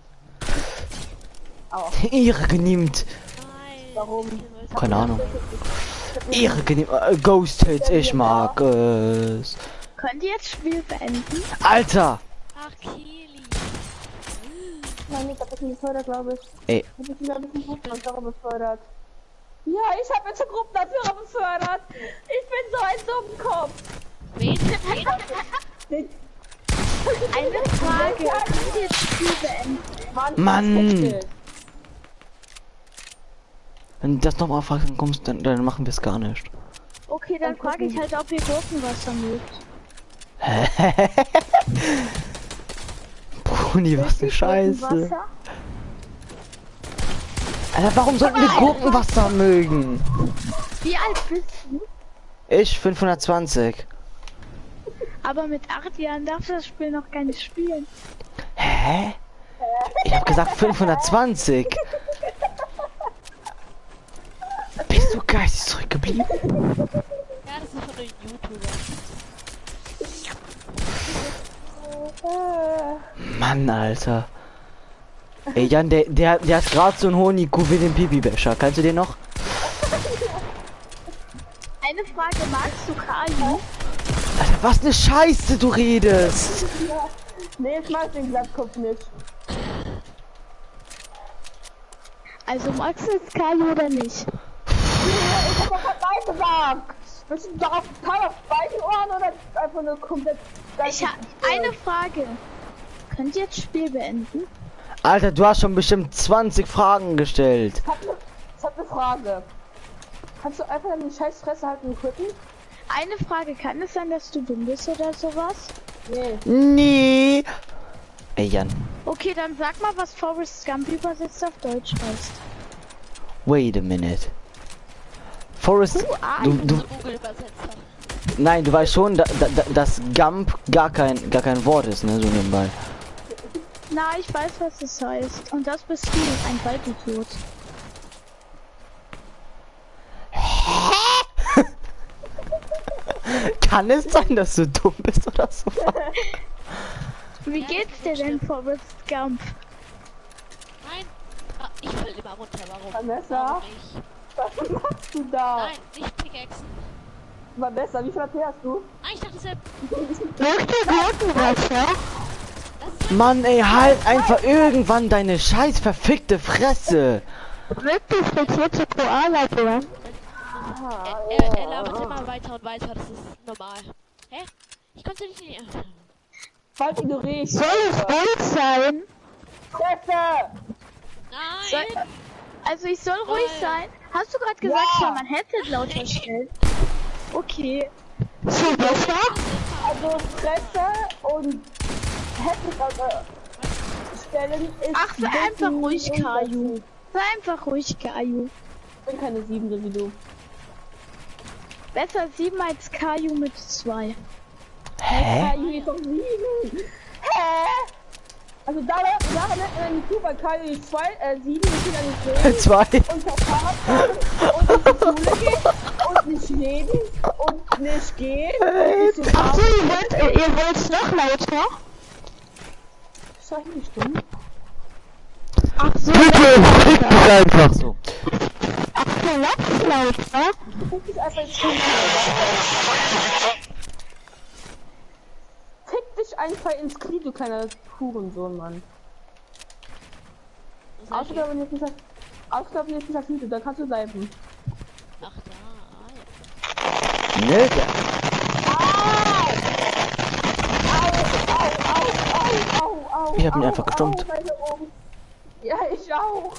Auch. Ehre genimmt. Nein. Warum? Keine Ahnung. Ehre genimmt. Ghost Hits, ich mag es. Könnt ihr jetzt Spiel beenden? Alter! Ach, Kili. Nein, ich hab das nicht befördert, glaube ich. Ey, Ich hab das nicht Gruppenanführer befördert. Ja, ich habe jetzt einen Gruppenanführer befördert. Ich bin so ein Dummkopf. Wen? Eine Frage. Könnt ihr das Spiel beenden? Mann. Wenn du das nochmal fragst, dann kommst dann machen wir es gar nicht. Okay, dann frage ich halt, ob ihr Gurkenwasser mögt. Bruni, was eine Scheiße. Gurkenwasser? Alter, warum sollten wir Gurkenwasser mögen? Wie alt bist du? Ich 520. Aber mit 8 Jahren darfst du das Spiel noch gar nicht spielen. Hä? Ich hab gesagt 520. Bist du geistig zurückgeblieben? Ja, das ist von den YouTubern. Mann, Alter. Ey, Jan, der hat gerade so einen hohen IQ wie den Pipi-Becher. Kannst du den noch? Eine Frage, magst du Kali? Alter, was eine Scheiße du redest. Nee, ich mag den Glattkopf nicht. Also magst du jetzt Kali oder nicht? Ich hab doch Nein gesagt. Bist du darauf total auf beiden Ohren oder einfach nur komplett... Ich habe eine Frage. Könnt ihr jetzt Spiel beenden? Alter, du hast schon bestimmt 20 Fragen gestellt. Ich hab eine Frage. Kannst du einfach deine scheiß Fresse halten und gucken? Eine Frage, kann es sein, dass du dumm bist oder sowas? Nee. Nee. Ey, Jan. Okay, dann sag mal, was Forrest Gump übersetzt auf Deutsch heißt. Wait a minute. Forrest, du, Google-Übersetzer. nein, du weißt schon, dass Gump gar kein Wort ist, ne, so nebenbei. Na, ich weiß, was es heißt. Und das bist du, ein Waldidiot. Kann es sein, dass du dumm bist oder so? Wie geht's dir denn, Forrest Gump? Nein. Ah, ich will immer runter. Warum? Vanessa? Warum nicht? Was machst du da? Nein, nicht Pickaxen. Vanessa, wie viel AP hast du? Nein, ich dachte selbst. Das ist Mann, ey, halt einfach irgendwann deine scheiß verfickte Fresse. er labert immer weiter und weiter. Das ist normal. Hä? Ich konnte nicht. Falsch ignoriert. Soll es ruhig sein? Fresse! Nein. Also ich soll ruhig sein? Hast du gerade gesagt, Ja. soll mein Headset lauter stellen? Okay. So besser? Also Fresse und Headset stellen ist... Ach, sei einfach ein ruhig, bisschen Kaju. Unterschied. Sei einfach ruhig, Kaju. Ich bin keine 7 so wie du. Besser 7 als Kaju mit 2. Hä? Kaju ist doch 7. Hä? Also da nennt man nicht zu, weil Kaju ist 7 ist wieder nicht 2. und per Fahrrad und in die Schule geht und nicht reden und nicht gehen. Ach so, ihr wollt noch lauter? Ist doch nicht stimmt. Ach so, Einfach so. ach so, noch lauter? Das ist einfach nicht stimmt. Fick dich einfach ins Knie, du kleiner Hurensohn, Mann. Ausgabe nicht gesagt. Ausgabe nicht gesagt, dann kannst du bleiben. Ach da. Ne? Au, Ich hab ihn au, einfach gestummt. au, meine Ohren. Ja, ich auch.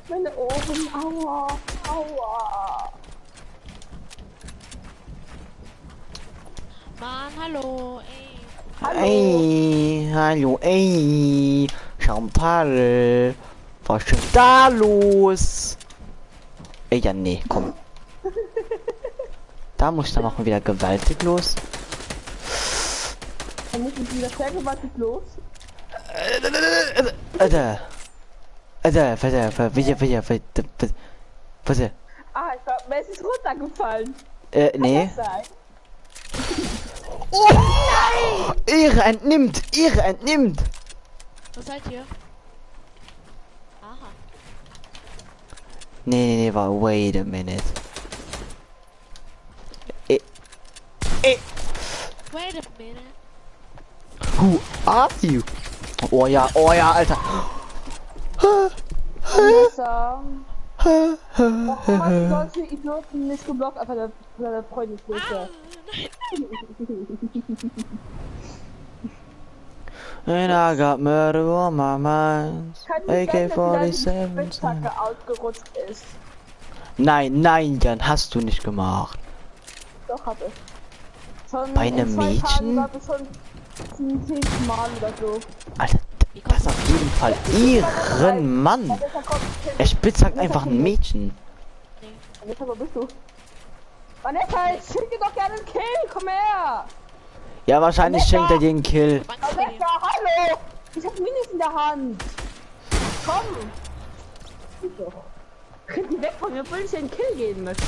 Meine Ohren, aua, aua. Mann, hallo. Ey. Hallo. Ey, hallo, ey. Chantal. Was ist denn da los? Ey, ja, nee, komm. Da muss dann auch wieder gewaltig los. Dann muss ich wieder vergewaltigt los. Alter. Alter, warte. Ah, ich war, mir ist es runtergefallen. Nee. Kann das sein? Oh! Ehre entnimmt! Ehre entnimmt! Wo seid ihr? Aha. Nee, wait a minute. Wait a minute. Who are you? Oh ja, Alter. Vanessa. Warum hast du solche Idioten nicht geblockt, einfach der Freundesliste? And I got murder on my mind. Kann nicht sein, dass die AK-47. Spitzhacke ausgerutscht ist. Nein, Jan, hast du nicht gemacht. Doch, hab ich. Schon Bei in einem 2 Mädchen? Tagen, glaub ich, schon 10 Mal oder so. Alter, das ist auf jeden Fall Ehrenmann. Vanessa, komm, Er spitzhackt einfach ein Mädchen. Vanessa, wo bist du? Vanessa, ich schenke dir doch gerne einen Kill, komm her! Ja, wahrscheinlich schenkt er dir einen Kill. Angst vor dir. Vanessa, hallo! Ich hab Minis in der Hand! Komm! Geht doch. Geh weg von mir, obwohl ich dir einen Kill geben möchte.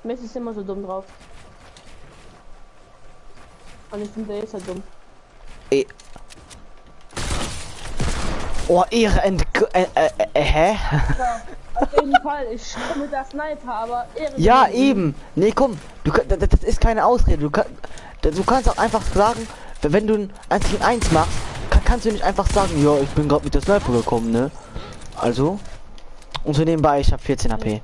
Messi ist immer so dumm drauf. Und ich bin der ist ja dumm. Oh, Ehre hä? Ja, auf jeden Fall, ich spiele mit der Sniper, aber Ja, eben. Nee, komm. Das ist keine Ausrede. Du kannst auch einfach sagen, wenn du ein 1 gegen 1 machst, kannst du nicht einfach sagen, ja, ich bin gerade mit der Sniper gekommen, ne? Also. Und so nebenbei, ich habe 14 HP.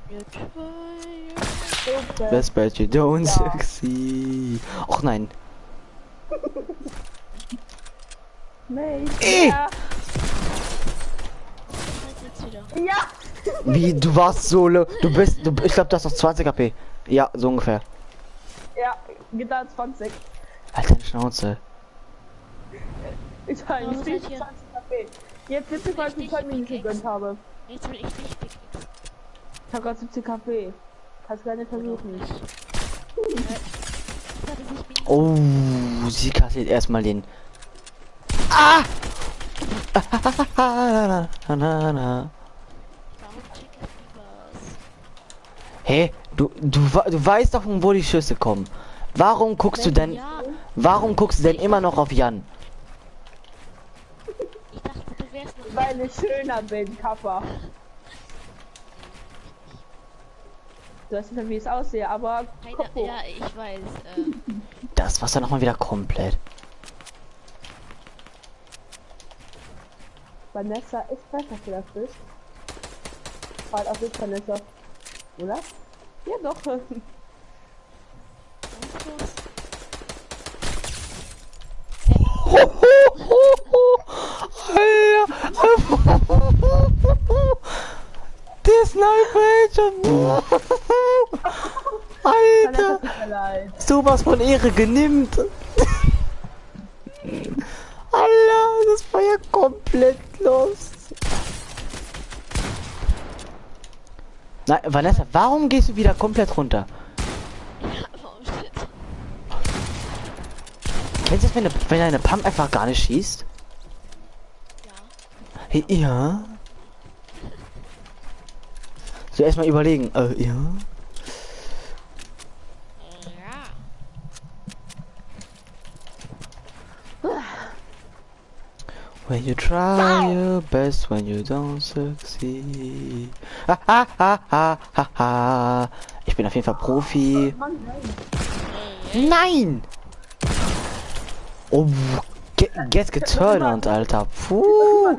Best bet you don't succeed. Och nein. Ja! Jetzt wieder. Ja! Wie, du warst so low. Ich glaube, du hast noch 20 HP. Ja, so ungefähr. Ja, Gitter 20. Alter, deine Schnauze. Ich habe Ja, was nicht seid ihr? 20 HP. Jetzt 70, weil ich die 2 Minuten gegönnt habe. Jetzt will ich dich picken. Ich habe gerade 70 HP. Kannst gerne versuchen. Oh, sie kassiert erstmal den. Ah! Warum checkst du was? Hey, du weißt doch, von wo die Schüsse kommen. Warum guckst du denn? Ja, Warum guckst du denn immer noch auf Jan? ich dachte, du wärst noch. Weil ich schöner bin, Kappa. Du weißt nicht, wie es aussehe, aber Kopf hoch. Ja, ich weiß. Das war dann noch mal wieder komplett. Vanessa ist besser für das bist. Halt auch nicht Vanessa. Oder? Ja doch. Der Sniper Alter, Vanessa, tut mir leid. sowas von Ehre genimmt. Alter, das war ja komplett los. Nein, Vanessa, warum gehst du wieder komplett runter? Oh shit. Kennst du das, wenn eine Pump einfach gar nicht schießt? Ja. Ja. So erstmal überlegen. Ja. Ja. When you try your best, when you don't succeed. Ha, ha, ha, ha, ha, ha. Ich bin auf jeden Fall Profi. Mann, nein. Nein! Oh, get geturnt, Alter. Puh.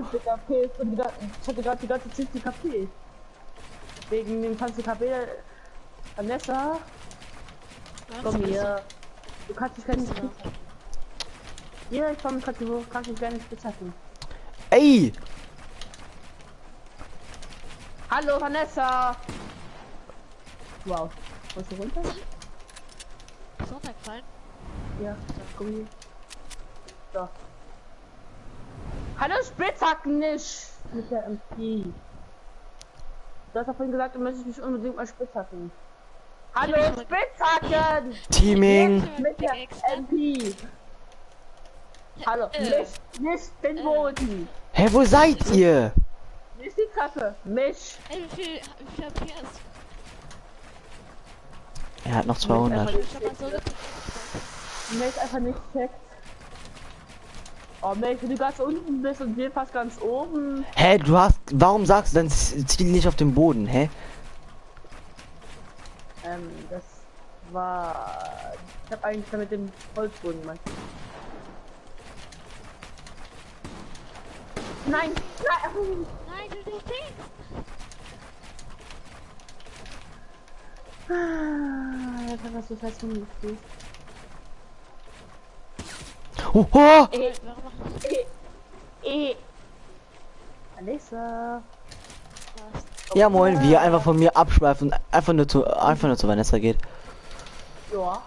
Ich hatte gerade die ganze 50 KP. Wegen dem 20 KP. Vanessa, komm hier. Du kannst dich gar nicht spitzen. Ja, ich komme gerade hoch, kannst dich gar nicht spitzen. Ey! Hallo Vanessa! Wow. Wolltest du runter? Sonntag fallen? Ja, komm hier. So. Hallo Spitzhacken nicht! Mit der MP. Du hast doch vorhin gesagt, du möchtest mich unbedingt mal spitzhacken. Hallo Spitzhacken! Teaming! Mit der MP. Hallo, nicht den Boden. Hä, wo seid ihr? Nicht die Volltreffe. Mich. Ey, wie viel HP hast Er hat noch 200. du? Ich hab mal so gekriegt. Mich einfach nicht checkt. Oh Mensch, wenn du ganz unten bist und wir fast ganz oben. Hä, du hast. Warum sagst du dann ziel nicht auf den Boden, hä? Das war. Ich hab eigentlich damit dem Holzboden gemacht. Nein! Nein! Nein, du nicht. Jetzt hat das so fest umgespielt. Oh, oh! Warum machst du Alissa. das? Ja moin, wie er einfach von mir abschweifen und einfach nur zu Vanessa geht. Ja.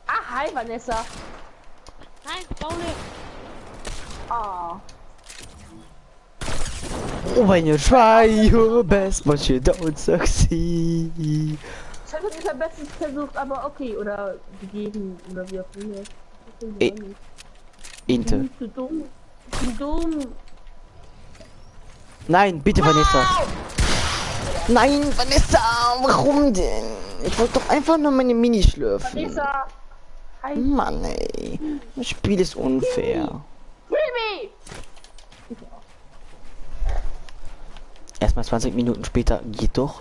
Ah, hi Vanessa. Nein, Paul. Ah. Oh, when you try your best, but you don't succeed. Ich habe es am besten versucht, aber okay, oder gegeben, oder wie auch immer. Inte. Zu dumm. Zu dumm. Nein, bitte Vanessa. Nein, Vanessa, warum denn? Ich wollte doch einfach nur meine Mini schlürfen. Vanessa. Hi. Mann, ey. Das Spiel ist unfair. Baby. Erstmal 20 Minuten später geht doch.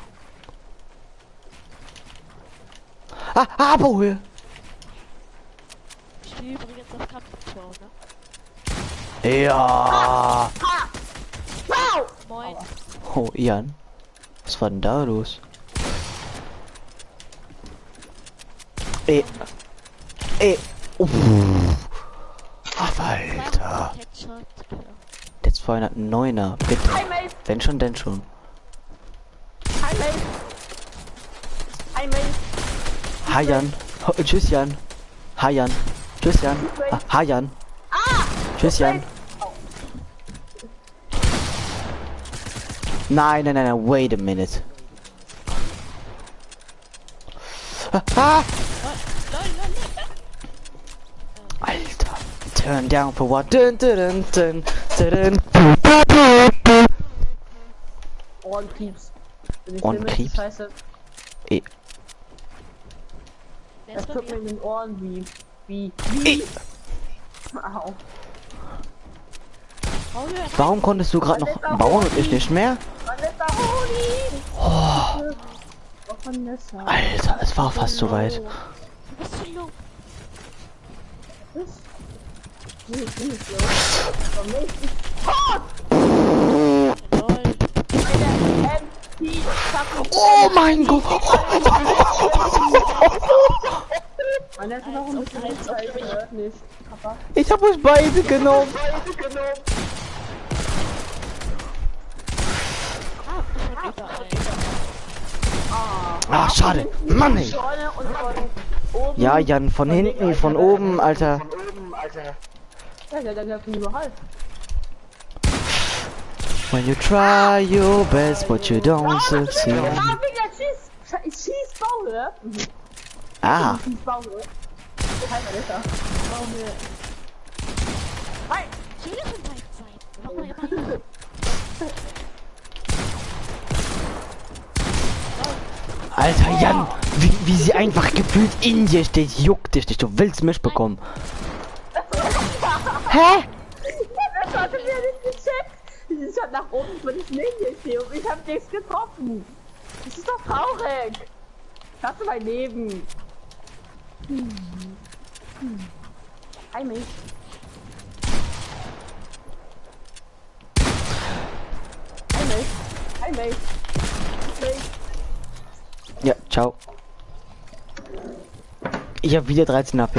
Ah, Paul. Ich spiele übrigens auf Kampftor, ne? Ja. Wow. Moin. Oh, Ian. Was war denn da los? Ey. Uff. Ach, Alter. Headshot. Der 209er, bitte. Hi Mate. Wenn schon, denn schon. Hi Mate. Hi Mate. Hi Jan. Tschüss Jan. Hi Jan. Tschüss Jan. Hi Jan. Tschüss Jan. Nein, wait a minute. Alter. Turn down for what? Dun, dun, dun, dun, dun. Ohrenpieps. Wenn ich Ohrenpieps? filme, ist scheiße. Eh. Wer Es ist bei tut mir mir? in den Ohren wie. Au. Paul, Warum konntest du gerade noch bauen und ich nicht mehr? Vanessa, Honi! Oh, Oh, Vanessa. Alter, es war fast soweit. du bist zu low. Nee, ich bin nicht los. Aber nicht. Lol. Meine MP schaffen. Oh mein Gott! Vanessa, warum bist du nicht bei? Ich hört nicht. Papa. Ich habe euch beide genommen. Ah, ich hab überall. Ah, schade. Mann, ey. Vorne und von oben. Ja, Jan, von hinten, von oben, Alter. Ja, der von überall. When you try your best, but you don't succeed. Ah, wegen Schießbauhöhe. Ah, Schießbauhöhe. Hi, Vanessa. Paul. Hi. Ich will von weit sein. Mach mal rein. Alter, Jan, wie sie einfach gefühlt in dir steht, juckt dich nicht, du willst mich bekommen. Hä? Das hatte mir nicht gecheckt. Sie ist halt nach oben, wenn ich neben dir stehe und ich hab nichts getroffen. Das ist doch traurig. Hast du mein Leben? Hi, Mate. Hi, Mate. Hi, Mate. Mate. Ja, ciao. Ich habe wieder 13 AP.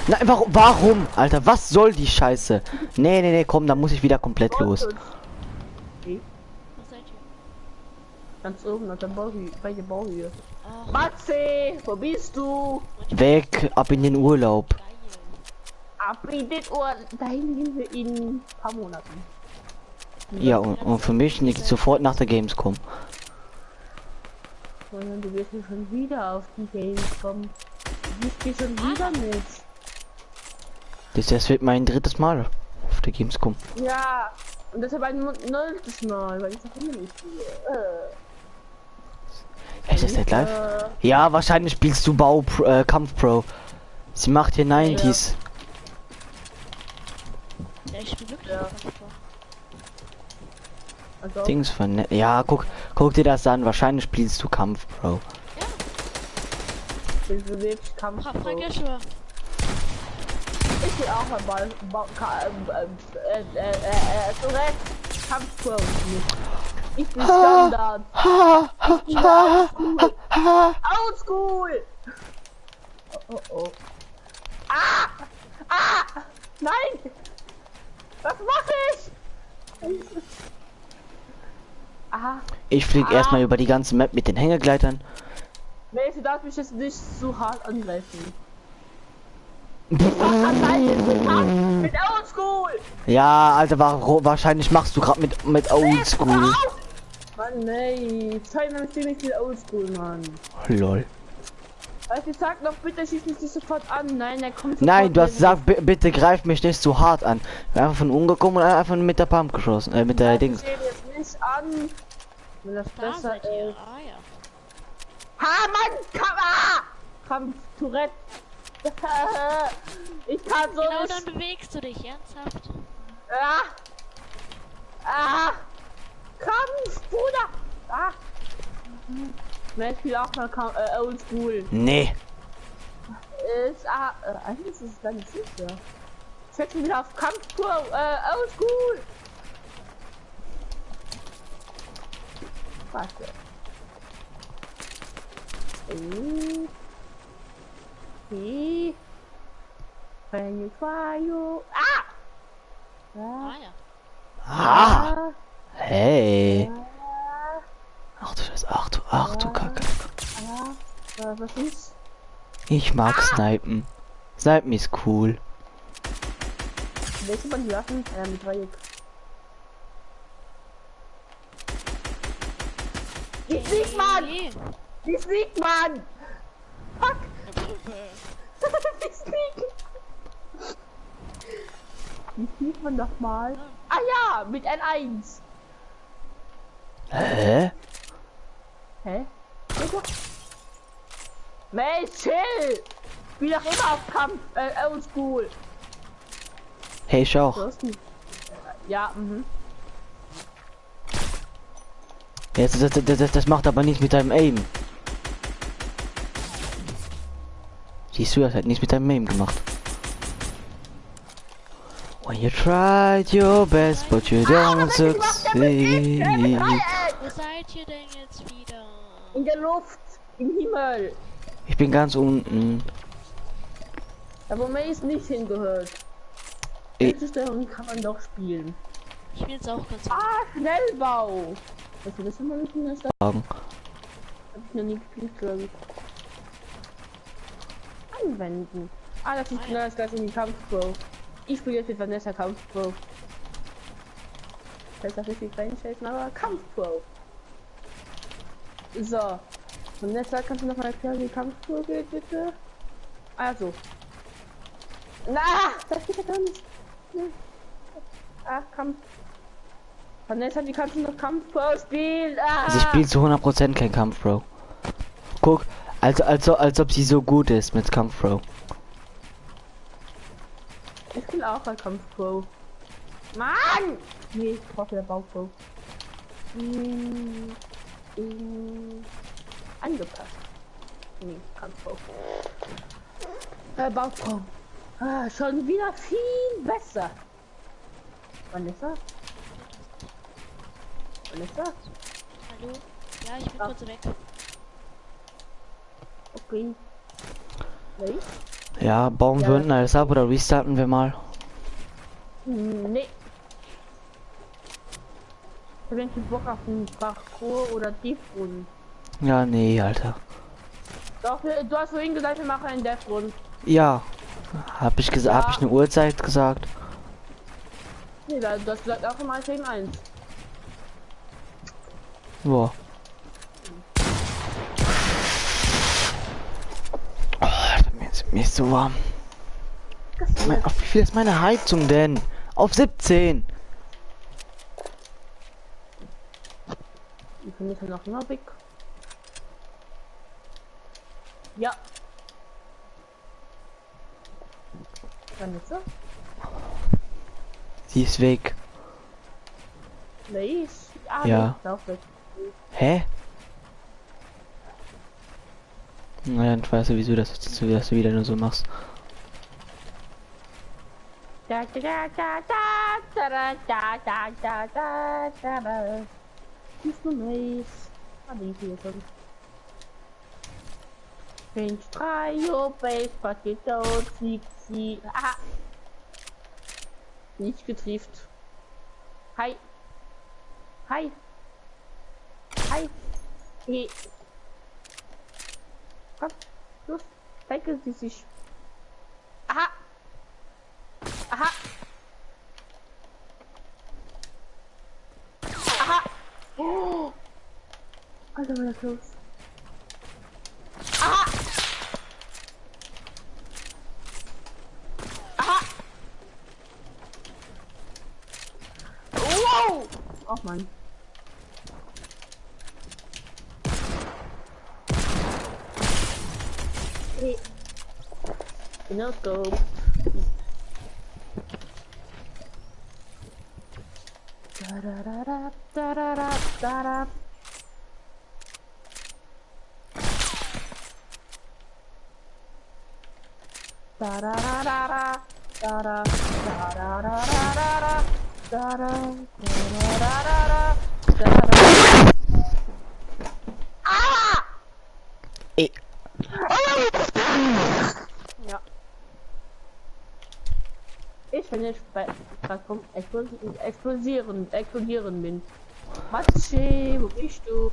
Nein, warum? Alter, was soll die Scheiße? Nee, komm, da muss ich wieder komplett los. Wo seid ihr? Ganz oben an der Bauhöhe, bei der Bauhöhe. Ach, Matze, wo bist du? Weg, ab in den Urlaub. geil. Ab in den Ohren. Dahin gehen wir in ein paar Monaten. Ja, und für mich nicht sofort nach der Gamescom. Sondern du wirst schon wieder auf die Games kommen. Du bist hier schon wieder nicht. Das wird mein drittes Mal auf der Gamescom. Ja, und deshalb ein 0. Mal, weil ich das immer nicht spiele. Echt, ist das live? Ja, wahrscheinlich spielst du Kampf Pro. Sie macht hier 90s. Ja, ich spiele wirklich Ja. Kampf Pro. Also, Dings von. Ja, guck dir das an. Wahrscheinlich spielst du Kampf Pro. ich bin wirklich Kampf. Frag ja schon. Ich will auch mal zurecht. Kampf Pro. Ich bin Standard. Oldschool. Oh. Nein! Was mache ich? Aha. Ich flieg erstmal über die ganze Map mit den Hängegleitern. Nee, du darfst mich jetzt nicht so hart angreifen. Mit Oldschool! Ja, Alter, wahrscheinlich machst du gerade mit Oldschool. Mann, nee. Zeig mir ziemlich viel Oldschool, Mann. Lol. Also ich sag noch, bitte schieß mich nicht sofort an. Nein, er kommt sofort. Nein, du hast gesagt, bitte greif mich nicht so hart an. Ich bin einfach von umgekommen und einfach mit der Pump geschossen. Mit der Dings. Ich jetzt nicht an. Wenn das Da besser seid ihr. ist. Ah ja. Ha, Mann! Kampf Tourette. Ich kann so Genau, nicht. dann bewegst du dich ernsthaft. Kampf, Bruder! Ne, ich spiele auch mal Oldschool. Nee. Eigentlich ist es gar nicht sicher. Ich setze wieder auf Kampf Oldschool. Warte. When you try you. Ah ja. Ah. Hey. Ach du Scheiße, ach du Kacke. Was ist? Ich mag Snipen. Snipen ist cool. Welche man lassen? Mit Dreieck. Die fliegt man! Nee. Die fliegt man! Fuck! Die fliegt! Wie fliegt man doch mal? Ah ja, mit N1! Hä? Hä? Mensch, chill! Wie doch immer auf Kampf, Oldschool. Hey, ich auch. Du hast nicht. Ja, Jetzt, das macht aber nichts mit deinem Aim. Siehst du, das hat nichts mit deinem Aim gemacht. When you tried your best, but you don't succeed. Wo seid ihr denn jetzt wieder? in der Luft, im Himmel. Ich bin ganz unten. Da wo Maze nicht hingehört. Diese Steuerung kann man doch spielen. Ich bin jetzt auch ganz Schnellbau! Hast du das immer nicht in der Stadt? Sagen. Hab ich noch nie gespielt, glaube ich. Anwenden. Das ist genau das gleiche wie Kampf Pro. Ich spiele jetzt mit Vanessa Kampf Pro. Das heißt auch richtig reinschätzen, aber Kampf Pro. So. Vanessa, kannst du noch mal erklären, wie Kampf Pro geht, bitte? Also. Na, das geht ja gar nicht. Kampf. Vanessa, wie kannst du noch Kampf Pro spielen? Sie spielt zu 100% kein Kampf Pro. Guck, als ob sie so gut ist mit Kampf Pro. Ich spiele auch bei Kampf Pro. Mann! Nee, ich brauche wieder Bau Pro. Angepasst. Nee, Kampf Pro. Bau Pro. Schon wieder viel besser. Vanessa? Vanessa? Hallo? Ja, ich bin kurz weg. Okay. Nee? Ja, bauen Ja. wir unten alles ab oder restarten wir mal? Nee. Ich hab irgendwie Bock auf einen Parkour oder Tiefgrund. Ja, nee, Alter. Doch, du hast vorhin gesagt, wir machen einen Death Run. Ja. Hab ich gesagt, hab ich eine Uhrzeit gesagt? Nee, du hast gesagt auch im 1 gegen 1. Boah. Oh, Alter, mir ist so warm. Wie viel ist meine Heizung denn? Auf 17. Ich bin jetzt noch immer weg. Ja. Dann jetzt so. Sie ist weg. Nee, Ja. nee, auch weg. Hä? Na, dann weißt du, wieso das du wieder nur so machst. Da da da da da da da da da da da. Ist nur nice. Ali hier schon. Range 3, your base, Paket out, sie. Aha. Nicht getrifft. Hi. Hi. Hi. Hey. Komm, los. Zeige sie sich. Aha. Aha. Aha. Oh. Alter, war das los. Aha. Aha. Wow. Oh Mann. Hey. No scope. Da da da da da da da da. Da da da da da da da da da da da da da da. Ah! Ey. Ja. Ich bin jetzt bei explodieren bin. Matschi, wo bist du?